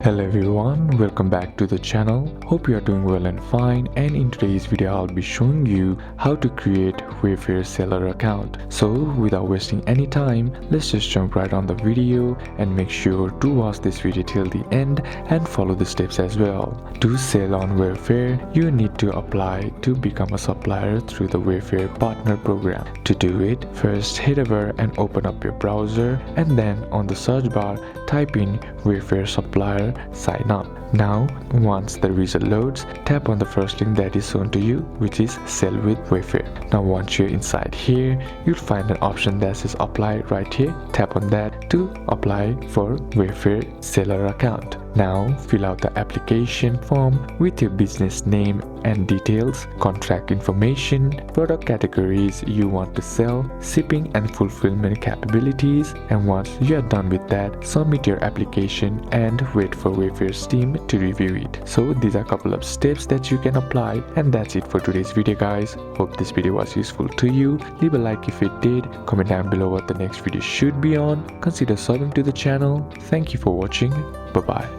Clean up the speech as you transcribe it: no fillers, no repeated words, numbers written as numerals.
Hello everyone, welcome back to the channel. Hope you are doing well and fine, and in today's video I'll be showing you how to create Wayfair seller account. So without wasting any time, let's just jump right on the video and make sure to watch this video till the end and follow the steps as well. To sell on Wayfair, you need to apply to become a supplier through the Wayfair partner program. To do it, first head over and open up your browser, and then on the search bar type in Wayfair supplier sign up. Now once the result loads, tap on the first link that is shown to you, which is sell with Wayfair. Now once you're inside here, you'll find an option that says apply right here. Tap on that to apply for Wayfair seller account. Now fill out the application form with your business name and details, contract information, product categories you want to sell, shipping and fulfillment capabilities, and once you are done with that, submit your application and wait for Wayfair's team to review it. So these are a couple of steps that you can apply, and that's it for today's video guys. Hope this video was useful to you. Leave a like if it did, comment down below what the next video should be on, consider subbing to the channel. Thank you for watching, bye bye.